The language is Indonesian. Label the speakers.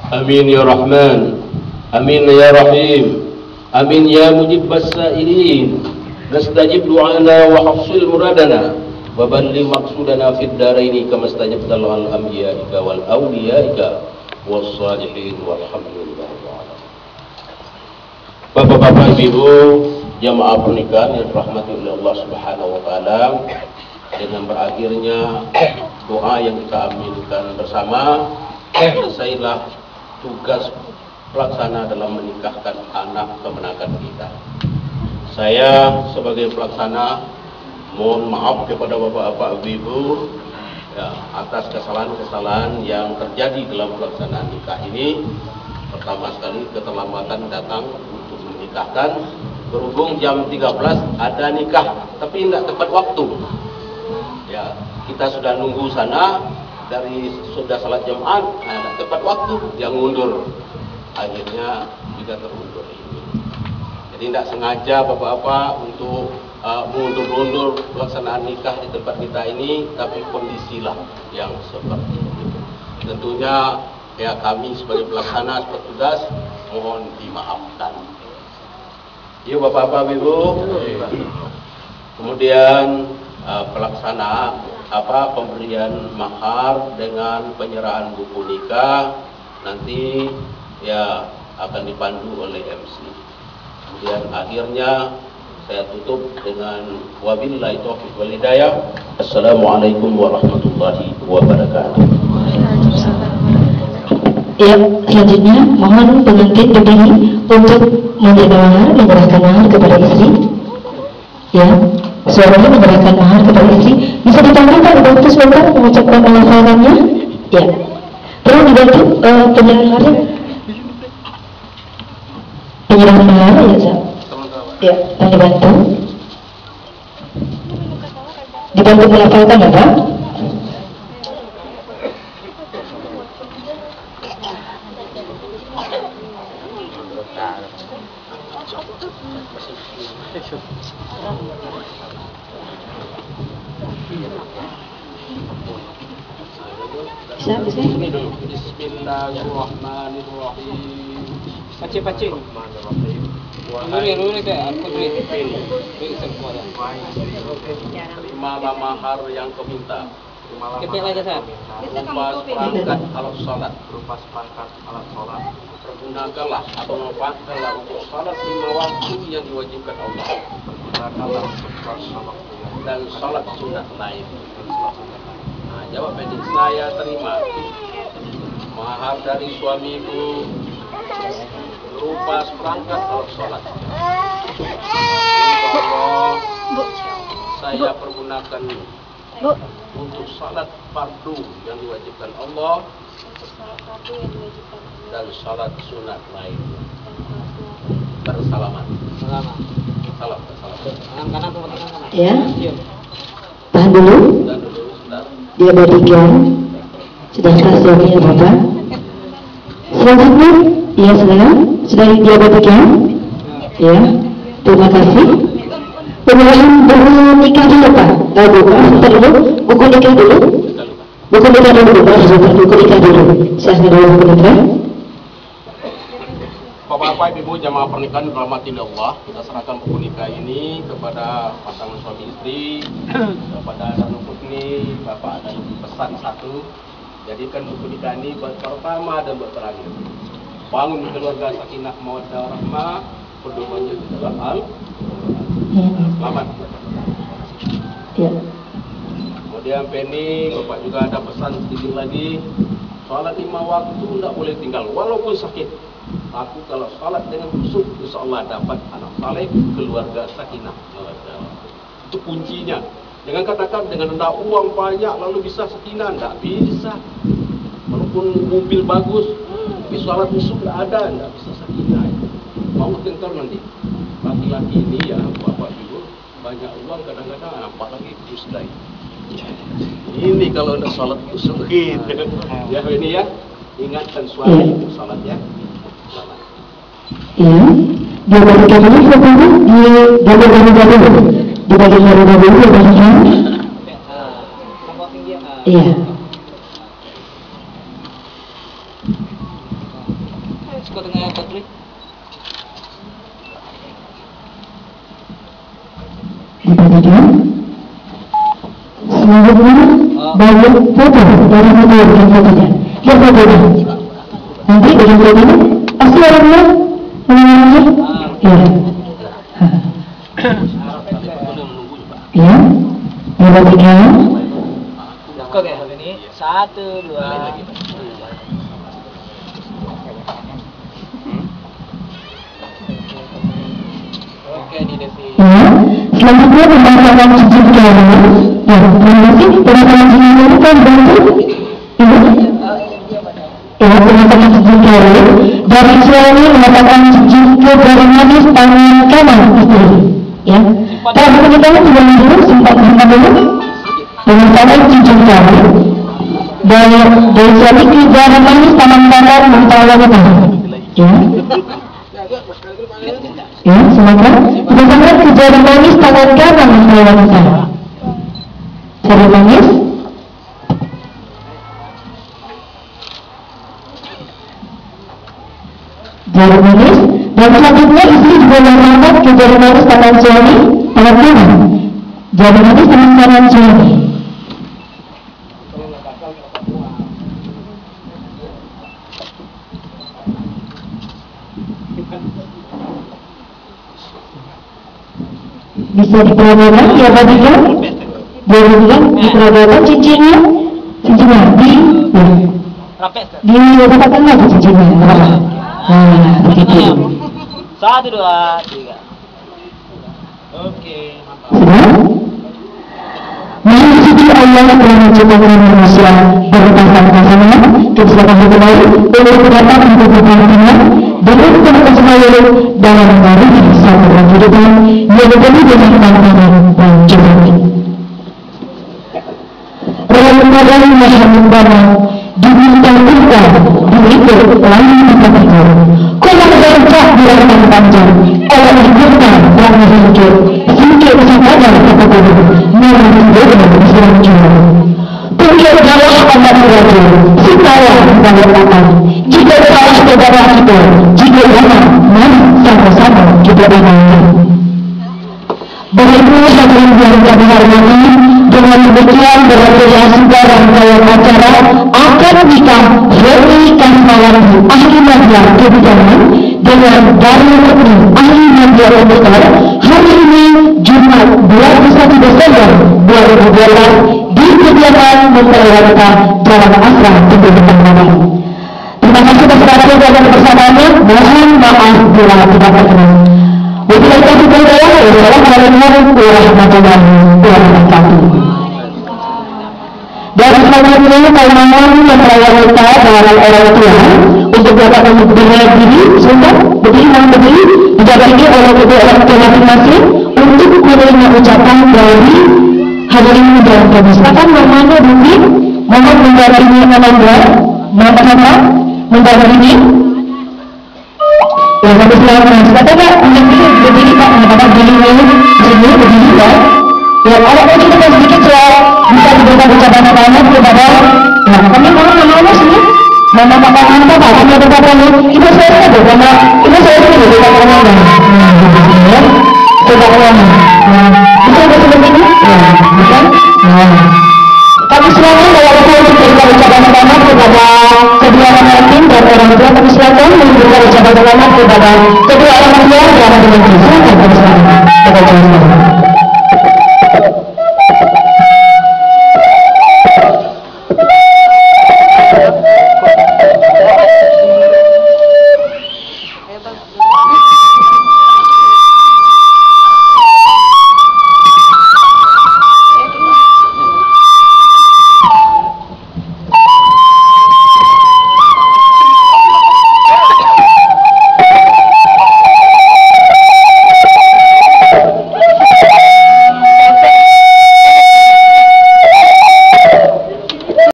Speaker 1: Amin ya Rahman, Amin ya Rahim, Amin ya Mujibbas Sa'ilin. Nastajib du'ana wa hafsil muradana wa balli maqsudana fid daraini kama stajabta al anbiya'ika wal awliya'ika was salihin walhamdulillah. Bapak-bapak, Ibu, jamaah pernikahan yang dirahmati oleh Allah Subhanahu wa taala, dengan berakhirnya doa yang kita aminkan bersama, selesailah tugas pelaksana dalam menikahkan anak kemenakan kita. Saya sebagai pelaksana mohon maaf kepada bapak-bapak, ibu, ya, atas kesalahan-kesalahan yang terjadi dalam pelaksanaan nikah ini. Pertama sekali, keterlambatan datang untuk menikahkan. Berhubung jam 13 ada nikah, tapi tidak tepat waktu. Ya, kita sudah nunggu sana dari sudah salat Jumat, tidak tepat waktu, dia ngundur. Akhirnya juga terundur. Jadi tidak sengaja bapak-bapak untuk mundur-mundur pelaksanaan nikah di tempat kita ini, tapi kondisilah yang seperti itu. Tentunya ya kami sebagai pelaksana, sebagai tugas, mohon dimaafkan. Yuk bapak-bapak, ibu. Kemudian pelaksana pemberian mahar dengan penyerahan buku nikah nanti ya akan dipandu oleh MC. Kemudian akhirnya saya tutup dengan wabillahi taufiq wal hidayah. Assalamualaikum warahmatullahi wabarakatuh.
Speaker 2: Ya, selanjutnya mohon pengantin berdiri untuk menerima mahar, menyerahkan mahar kepada istri. Ya, suaranya menyerahkan mahar kepada istri. Bisa ditampilkan untuk sebentar mengucapkan pelafalannya. Ya, tolong dibantu penyerahan mahar ya, Zah. Ya, dibantu. Dibantu melafalkan ya, Pak.
Speaker 1: Bismillahirrahmanirrahim.
Speaker 3: Pacing. Ruli kayak aku tulis.
Speaker 1: Terimalah mahar yang kau minta.
Speaker 3: Kecil aja sah.
Speaker 1: Berupa perangkat alat sholat. Pergunakanlah atau manfaatkanlah untuk sholat 5 waktu yang diwajibkan Allah. Dan sholat sunat lain. Nah, jawab ini, saya terima mahar dari suamiku berupa seperangkat alat sholat. Allah, saya pergunakan untuk sholat fardu yang diwajibkan Allah dan sholat sunat lain. Bersalaman. Salam.
Speaker 2: Ya. Tahan dulu. Dia bertiga. Sedangkan suaminya Bapak. Selanjutnya, ya saudara, sudah dia bertiga. Ya, terima kasih. Penyerahan buku nikah dulu Pak. Sebentar dulu, buku nikah dulu. Buku nikah dulu, buku nikah dulu. Silahkan dulu buku nikah.
Speaker 1: Bapak-bapak, ibu jamaah pernikahan dirahmati Allah, kita serahkan buku nikah ini kepada pasangan suami istri, kepada Danu Putni, Bapak dan Ibu pesan satu, jadikan buku nikah ini buat pertama dan buat terakhir. Bangun keluarga sakinah mawaddah warahmah, pedomannya di dalam Selamat.
Speaker 2: Ya.
Speaker 1: Kemudian Penny, Bapak juga ada pesan sedikit lagi, sholat 5 waktu tidak boleh tinggal, walaupun sakit. Aku kalau salat dengan khusyuk, insya Allah dapat anak saleh, keluarga sakinah. Itu kuncinya. Jangan katakan dengan ada uang banyak lalu bisa sakinah, tidak bisa. Walaupun mobil bagus, tapi salat khusyuk tidak ada, tidak bisa sakinah. Mau tengkar nanti. Laki-laki ini ya, bapak ibu banyak uang kadang-kadang, apalagi kusdai. Ini kalau tidak salat khusyuk, ya ini ya, ingatkan suami itu salat ya.
Speaker 2: Ya, dia bagikan dulu pertama, dia bagikan dulu. Dia bagikan dulu, dia bagikan. Iya. Diperhatikan. Selanjutnya banyak foto dari foto dan fotonya. Lihat fotonya. Nanti dengan fotonya pasti orangnya mengenalnya. Ya. Ya. Diperhatikan.
Speaker 3: Kok ya ini 1, 2. Oke, di Devi.
Speaker 2: Ya, selanjutnya pembahasan cincin kelapa. Ya, nanti pembahasan cincin kelapa kan bentuk ini. Ya, pembahasan cincin kelapa. Dari suami mengatakan cincin ke jari manis tangan kanan istri. Ya, kalau pernikahan sudah dulu sempat dulu mengatakan cincin kelapa. Dari suami ke jari manis tangan kanan mentawar. Ya. Ya, semoga berdasarkan ke jari manis tangan kanan istri wanita. Jari manis, jari manis, dan selanjutnya istri juga mengangkat ke jari manis tangan suami tangan kanan. Jari manis tangan kanan suami. Bisa diperagakan, ya bagikan, diperagakan cincinnya di letakkan lagi cincinnya. Nah, begitu.
Speaker 3: 1, 2, 3. Oke.
Speaker 2: Sudah? Mensyukuri Allah telah menciptakan manusia berpasangan-pasangan, kesilapan kembali, untuk mendapat untuk berpasangan, dan untuk berpasangan dalam mengarungi satu kehidupan yang penuh dengan tantangan dan cobaan. Ramadhan Mahamudana dibintang-bintang diikut lalu dikatakan kolam berkah biarkan panjang oleh bintang yang menghijau singkir sadar kepada namun dengan selanjutnya tunjuk jalan pada berakhir supaya mendapatkan jika salah saudara kita jika anak mari sama-sama kita bangun. Baiklah hadirin yang kami hormati, dengan demikian berkreasi rangkaian acara akad nikah Ferry Kasmawati ahli media kebidanan dengan Darul Putri ahli media komputer hari ini Jumat 21 Desember 2012 di kegiatan mempelai wanita dalam asrama pendidikan Madani. Terima kasih atas perhatian dan kebersamaannya. Mohon maaf bila tidak berkenan. Wabillahi taufiq wal hidayah. Wassalamualaikum warahmatullahi wabarakatuh. Dan selanjutnya kalangan mempelai wanita dengan orang tua untuk dapat membela diri, sudah berdiri dan berdiri didampingi oleh kedua orang tua masing-masing untuk menerima ucapan dari hadirin dan kami. Silakan namanya Budi, mohon mendampingi Ananda, nama mendampingi. Ya, kami silakan. Silakan Pak, mendampingi berdiri Pak, nama berdiri sini berdiri Pak. Ya, ada lagi kita sedikit soal bisa diberikan ucapan selamat kepada. Nah, kami mohon namanya sini. Nama Bapak Anta Pak, kami ada Bapak Ibu saya saja, karena Ibu saya sendiri Bapak Anta. Nah, di sini ya, Bapak Anta. Bisa ada seperti ini? Ya, bukan? Nah, kami silakan kalau ada untuk memberikan ucapan selamat kepada kedua orang tim dan orang tua. Kami silakan memberikan ucapan selamat kepada kedua orang tua dan orang tua. Silakan kami silakan.